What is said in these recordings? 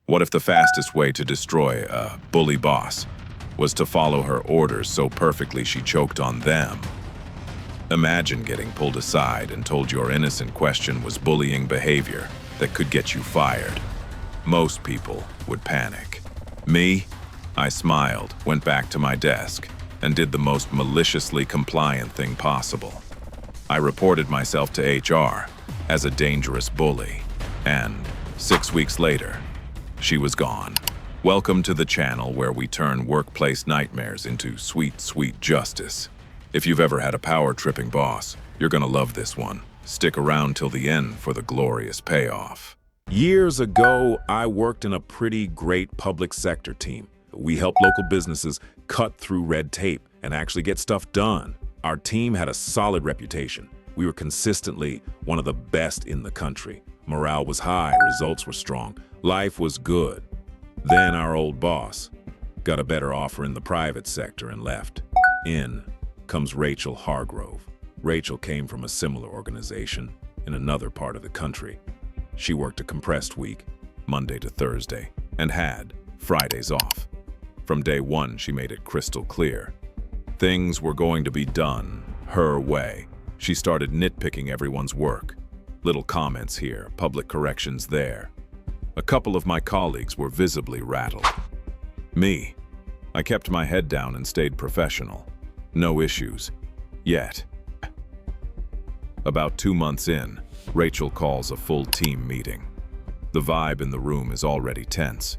What if the fastest way to destroy a bully boss was to follow her orders so perfectly she choked on them? Imagine getting pulled aside and told your innocent question was bullying behavior that could get you fired. Most people would panic. Me? I smiled, went back to my desk, and did the most maliciously compliant thing possible. I reported myself to HR as a dangerous bully, and 6 weeks later, she was gone. Welcome to the channel where we turn workplace nightmares into sweet, sweet justice. If you've ever had a power-tripping boss, you're gonna love this one. Stick around till the end for the glorious payoff. Years ago, I worked in a pretty great public sector team. We helped local businesses cut through red tape and actually get stuff done. Our team had a solid reputation. We were consistently one of the best in the country. Morale was high, results were strong, life was good. Then our old boss got a better offer in the private sector and left. In comes Rachel Hargrove. Rachel came from a similar organization in another part of the country. She worked a compressed week, Monday to Thursday, and had Fridays off. From day one, she made it crystal clear. Things were going to be done her way. She started nitpicking everyone's work. Little comments here, public corrections there. A couple of my colleagues were visibly rattled. Me, I kept my head down and stayed professional. No issues. Yet. About 2 months in, Rachel calls a full team meeting. The vibe in the room is already tense.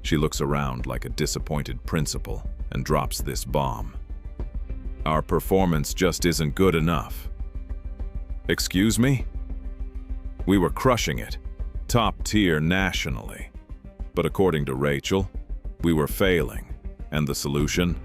She looks around like a disappointed principal and drops this bomb. Our performance just isn't good enough. Excuse me? We were crushing it, top tier nationally. But according to Rachel, we were failing. And the solution?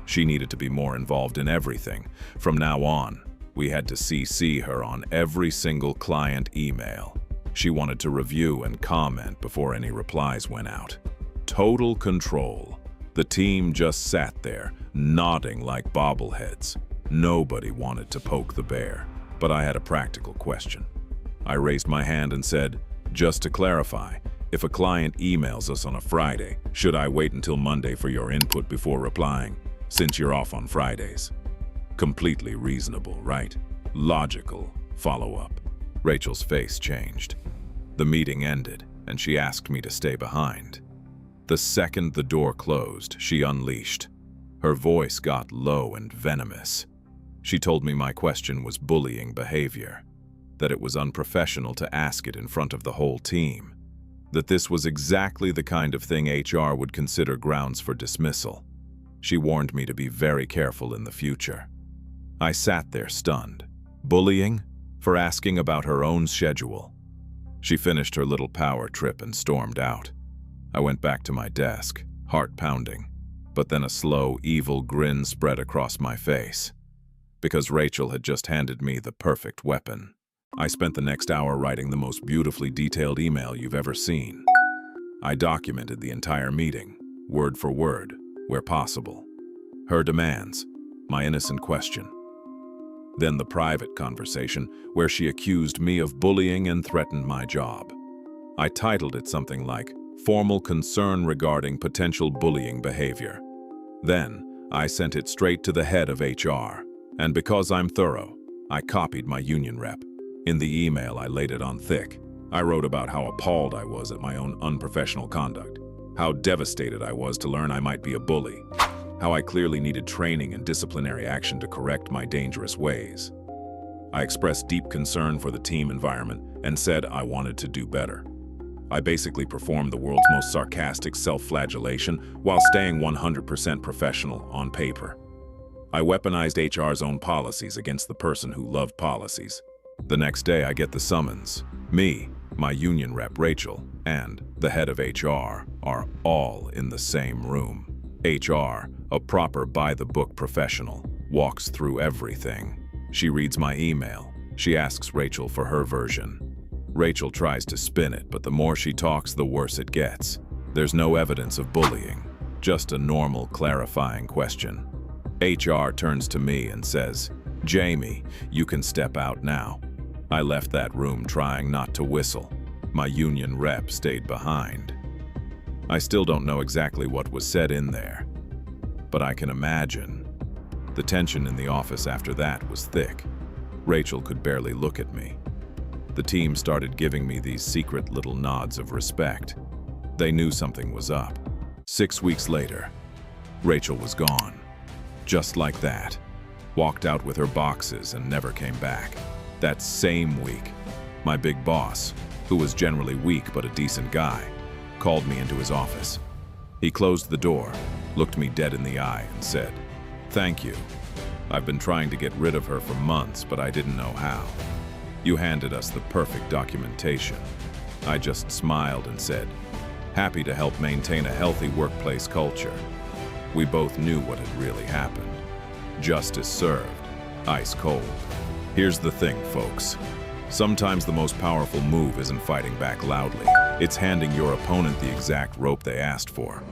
She needed to be more involved in everything. From now on, we had to CC her on every single client email. She wanted to review and comment before any replies went out. Total control. The team just sat there, nodding like bobbleheads. Nobody wanted to poke the bear, but I had a practical question. I raised my hand and said, just to clarify, if a client emails us on a Friday, should I wait until Monday for your input before replying, since you're off on Fridays? Completely reasonable, right? Logical follow-up. Rachel's face changed. The meeting ended, and she asked me to stay behind. The second the door closed, she unleashed. Her voice got low and venomous. She told me my question was bullying behavior, that it was unprofessional to ask it in front of the whole team, that this was exactly the kind of thing HR would consider grounds for dismissal. She warned me to be very careful in the future. I sat there stunned. Bullying? For asking about her own schedule. She finished her little power trip and stormed out. I went back to my desk, heart pounding, but then a slow, evil grin spread across my face. Because Rachel had just handed me the perfect weapon. I spent the next hour writing the most beautifully detailed email you've ever seen. I documented the entire meeting, word for word, where possible. Her demands, my innocent question. Then the private conversation where she accused me of bullying and threatened my job. I titled it something like, Formal Concern Regarding Potential Bullying Behavior. Then, I sent it straight to the head of HR, and because I'm thorough, I copied my union rep. In the email, I laid it on thick. I wrote about how appalled I was at my own unprofessional conduct, how devastated I was to learn I might be a bully, how I clearly needed training and disciplinary action to correct my dangerous ways. I expressed deep concern for the team environment and said I wanted to do better. I basically performed the world's most sarcastic self-flagellation while staying 100% professional on paper. I weaponized HR's own policies against the person who loved policies. The next day I get the summons. Me, my union rep Rachel, and the head of HR are all in the same room. HR, a proper by-the-book professional, walks through everything. She reads my email. She asks Rachel for her version. Rachel tries to spin it, but the more she talks, the worse it gets. There's no evidence of bullying, just a normal clarifying question. HR turns to me and says, Jamie, you can step out now. I left that room trying not to whistle. My union rep stayed behind. I still don't know exactly what was said in there, but I can imagine. The tension in the office after that was thick. Rachel could barely look at me. The team started giving me these secret little nods of respect. They knew something was up. 6 weeks later, Rachel was gone. Just like that. Walked out with her boxes and never came back. That same week, my big boss, who was generally weak but a decent guy, called me into his office. He closed the door, looked me dead in the eye, and said, "Thank you. I've been trying to get rid of her for months, but I didn't know how. You handed us the perfect documentation." I just smiled and said, "Happy to help maintain a healthy workplace culture." We both knew what had really happened. Justice served, ice cold. Here's the thing, folks. Sometimes the most powerful move isn't fighting back loudly. It's handing your opponent the exact rope they asked for,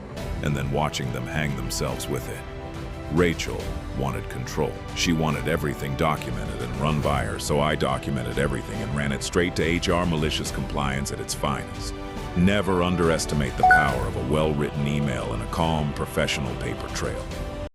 and then watching them hang themselves with it. Rachel wanted control. She wanted everything documented and run by her, so I documented everything and ran it straight to HR Malicious compliance at its finest. Never underestimate the power of a well-written email and a calm, professional paper trail.